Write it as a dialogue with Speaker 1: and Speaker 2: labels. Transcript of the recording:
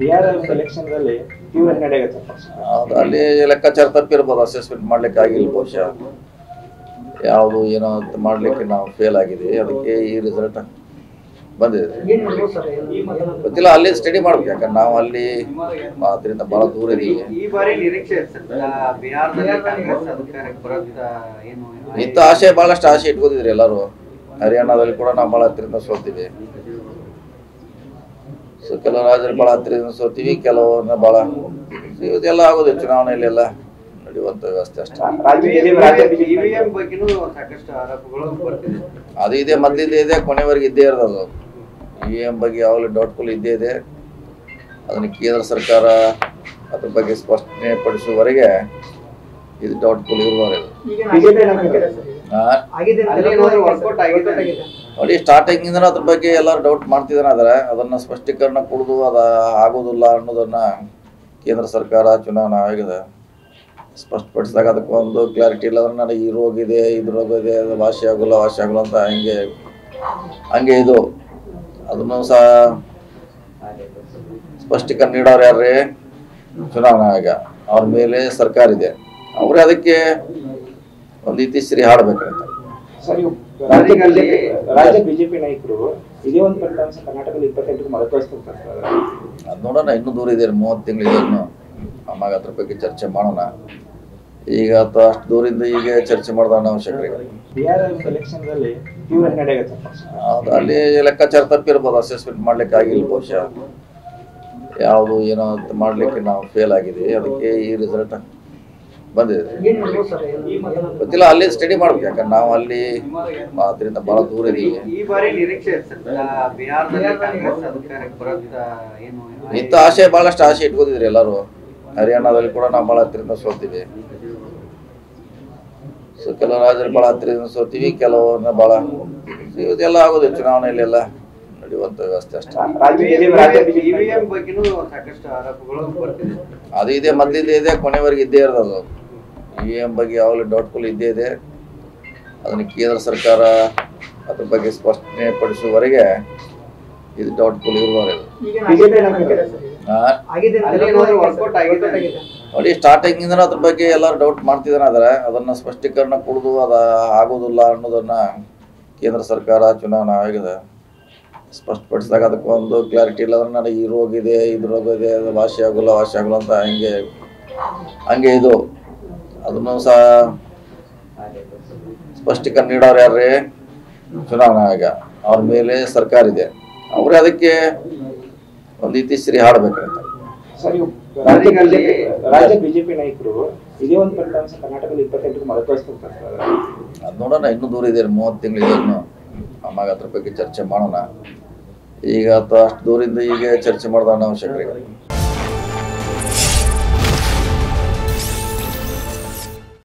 Speaker 1: BRL election ದಲ್ಲಿ ತೀವ್ರ ನಡೆಯುತ್ತೆ.
Speaker 2: ಹೌದು, ಅಲ್ಲಿ ಲೆಕ್ಕಾಚಾರ ತಪ್ಪಿರ್ಬೋದು, ಅಸೆಸ್ಮೆಂಟ್ ಮಾಡ್ಲಿಕ್ಕೆ ಆಗಿಲ್ಲ ಬಹುಶಃ. ಯಾವುದು ಏನೋ ಮಾಡ್ಲಿಕ್ಕೆ ನಾವು ಫೇಲ್ ಆಗಿದ್ದೀವಿ, ಅದಕ್ಕೆ ಈ ರಿಸಲ್ಟ್ ಬಂದಿದೆ. ಗೊತ್ತಿಲ್ಲ, ಅಲ್ಲಿ ಸ್ಟಡಿ ಮಾಡ್ಬೇಕು, ಯಾಕಂದ್ರೆ ನಾವು ಅಲ್ಲಿ ಅದರಿಂದ ಬಹಳ ದೂರ ಇದೀವಿ. ಇಂಥ ಆಶೆ ಬಹಳಷ್ಟು ಆಸೆ ಇಟ್ಕೋತಿದ್ರಿ ಎಲ್ಲರೂ. ಹರಿಯಾಣದಲ್ಲಿ ಕೂಡ ನಾವು ಬಹಳ ಹತ್ತಿರದಿಂದ ಸೋಲ್ತೀವಿ. ಸೊ ಕೆಲವು ರಾಜ್ಯದಲ್ಲಿ ಬಹಳ ಹತ್ತಿರದಿಂದ ಸೋಲ್ತೀವಿ, ಕೆಲವನ್ನ ಬಹಳ ಇದೆಲ್ಲ ಆಗೋದು ಚುನಾವಣೆಯಲ್ಲಿ ಎಲ್ಲ ನಡೆಯುವಂತ ವ್ಯವಸ್ಥೆ ಅಷ್ಟೇ. ಅದು ಇದೆ, ಮೊದಲಿದ್ದೇ ಇದೆ, ಕೊನೆವರೆಗೆ ಇದ್ದೇ ಇರೋದು. EVM ಬಗ್ಗೆ ಯಾವಾಗಲೂ ಡೌಟ್ಫುಲ್ ಇದ್ದೇ ಇದೆ. ಅದನ್ನು ಕೇಂದ್ರ ಸರ್ಕಾರ ಅದ್ರ ಬಗ್ಗೆ ಸ್ಪಷ್ಟನೆ ಪಡಿಸುವವರೆಗೆ ಇದು ಡೌಟ್ಫುಲ್ ಇರುವವರೆಗೆ. ನೋಡಿ, ಸ್ಟಾರ್ಟಿಂಗ್ ಇಂದ ಅದ್ರ ಬಗ್ಗೆ ಎಲ್ಲರೂ ಡೌಟ್ ಮಾಡ್ತಿದ್ದಾರೆ. ಅದನ್ನ ಸ್ಪಷ್ಟೀಕರಣ ಕೊಡುದು ಅದು ಆಗೋದಿಲ್ಲ ಅನ್ನೋದನ್ನ ಕೇಂದ್ರ ಸರ್ಕಾರ ಚುನಾವಣಾ ಆಯೋಗದ ಸ್ಪಷ್ಟಪಡಿಸಿದಾಗ ಅದಕ್ಕೊಂದು ಕ್ಲಾರಿಟಿ ಇಲ್ಲ. ಅಂದ್ರೆ ನನಗೆ ಈ ರೋಗ ಇದೆ, ಇದು ರೋಗ ಇದೆ, ಅದು ವಾಸಿ ಆಗೋಲ್ಲ ಅಂತ ಹಂಗೆ ಇದು ಅದನ್ನು ಸಹ ಸ್ಪಷ್ಟೀಕರಣ ನೀಡೋರು ಯಾರೇ ಚುನಾವಣಾ ಆಯೋಗ, ಅವ್ರ ಮೇಲೆ ಸರ್ಕಾರ ಇದೆ, ಅವರೇ ಅದಕ್ಕೆ ಒಂದು ಇತಿಶ್ರೀ ಹಾಡಬೇಕಂತ.
Speaker 1: ರಾಜ್ಯ ಬಿಜೆಪಿ ನಾಯಕರು ಇದೇ ಒಂದು ಫಲಿತಾಂಶ ಕರ್ನಾಟಕದಲ್ಲಿ 28 ಮರುಕಳಿಸ್ತಾರೆ.
Speaker 2: ಅದು ನೋಡೋಣ, ಇನ್ನೂ ದೂರ ಇದೆ, 30 ತಿಂಗಳಿದೆ ಇನ್ನು. ಆವಾಗ ಅದ್ರ ಬಗ್ಗೆ ಚರ್ಚೆ ಮಾಡೋಣ. ಈಗ ಅಥವಾ ಅಷ್ಟು ದೂರಿಂದ ಈಗ ಚರ್ಚೆ ಮಾಡೋಣ ಅವಶ್ಯಕತೆ. ಹೌದು, ಅಲ್ಲಿ ಲೆಕ್ಕಾಚಾರ ತಪ್ಪಿರ್ಬೋದು, ಅಸೆಸ್ಮೆಂಟ್ ಮಾಡ್ಲಿಕ್ಕೆ ಆಗಿಲ್ಲ ಬಹುಶಃ. ಯಾವುದು ಏನೋ ಮಾಡ್ಲಿಕ್ಕೆ ನಾವು ಫೇಲ್ ಆಗಿದ್ದೀವಿ, ಅದಕ್ಕೆ ಈ ರಿಸಲ್ಟ್ ಬಂದಿದೆ. ಗೊತ್ತಿಲ್ಲ, ಅಲ್ಲಿ ಸ್ಟಡಿ ಮಾಡ್ಬೇಕು, ಯಾಕಂದ್ರೆ ನಾವು ಅಲ್ಲಿ ಅದರಿಂದ ಬಹಳ ದೂರ ಇದೀವಿ. ಇಂಥ ಆಶೆ ಬಹಳಷ್ಟು ಆಸೆ ಇಟ್ಕೋತಿದ್ರಿ ಎಲ್ಲರೂ. ಹರಿಯಾಣದಲ್ಲಿ ಕೂಡ ನಾವು ಬಹಳ ಹತ್ತಿರದಿಂದ ಸೋಲ್ತೀವಿ. ಸೊ ಕೆಲವು ರಾಜ್ಯದಲ್ಲಿ ಬಹಳ ಹತ್ತಿರದಿಂದ ಸೋಲ್ತೀವಿ, ಕೆಲವನ್ನ ಬಹಳ ಇದೆಲ್ಲ ಆಗೋದು ಚುನಾವಣೆಯಲ್ಲಿ ಎಲ್ಲ ನಡೆಯುವಂತ ವ್ಯವಸ್ಥೆ ಅಷ್ಟೇ. ಅದು ಇದೆ, ಮೊದಲಿದ್ದೇ ಇದೆ, ಕೊನೆವರೆಗೆ ಇದ್ದೇ ಇರೋದು. EVM ಬಗ್ಗೆ ಯಾವಾಗಲೂ ಡೌಟ್ಫುಲ್ ಇದ್ದೇ ಇದೆ. ಅದನ್ನು ಕೇಂದ್ರ ಸರ್ಕಾರ ಅದ್ರ ಬಗ್ಗೆ ಸ್ಪಷ್ಟನೆ ಪಡಿಸುವವರೆಗೆ ಇದು ಡೌಟ್ಫುಲ್ ಇರುವವರೆಗೆ. ನೋಡಿ, ಸ್ಟಾರ್ಟಿಂಗ್ ಇಂದ ಅದ್ರ ಬಗ್ಗೆ ಎಲ್ಲರೂ ಡೌಟ್ ಮಾಡ್ತಿದ್ದಾರೆ. ಅದನ್ನ ಸ್ಪಷ್ಟೀಕರಣ ಕೊಡುದು ಅದು ಆಗೋದಿಲ್ಲ ಅನ್ನೋದನ್ನ ಕೇಂದ್ರ ಸರ್ಕಾರ ಚುನಾವಣಾ ಆಯೋಗದ ಸ್ಪಷ್ಟಪಡಿಸಿದಾಗ ಅದಕ್ಕೊಂದು ಕ್ಲಾರಿಟಿ ಇಲ್ಲ. ಅಂದ್ರೆ ನನಗೆ ಈ ರೋಗ ಇದೆ, ಇದು ರೋಗ ಇದೆ, ಅದು ವಾಸಿ ಆಗೋಲ್ಲ ಅಂತ ಹಂಗೆ ಇದು ಅದನ್ನು ಸಹ ಸ್ಪಷ್ಟೀಕರಣ ನೀಡೋರು ಯಾರೇ ಚುನಾವಣಾ ಆಯೋಗ, ಅವ್ರ ಮೇಲೆ ಸರ್ಕಾರ ಇದೆ, ಅವರೇ ಅದಕ್ಕೆ ಒಂದು ಇತಿಶ್ರೀ ಹಾಡಬೇಕಂತ.
Speaker 1: ರಾಜ್ಯ ಬಿಜೆಪಿ ನಾಯಕರು ಇದೇ ಒಂದು ಫಲಿತಾಂಶ ಕರ್ನಾಟಕದಲ್ಲಿ 28 ಮರುಕಳಿಸ್ತಾರೆ.
Speaker 2: ಅದು ನೋಡೋಣ, ಇನ್ನೂ ದೂರ ಇದೆ, 30 ತಿಂಗಳಿದೆ ಇನ್ನು. ಆವಾಗ ಅದ್ರ ಬಗ್ಗೆ ಚರ್ಚೆ ಮಾಡೋಣ. ಈಗ ಅಥವಾ ಅಷ್ಟು ದೂರಿಂದ ಈಗ ಚರ್ಚೆ ಮಾಡೋಣ ಅವಶ್ಯಕತೆ.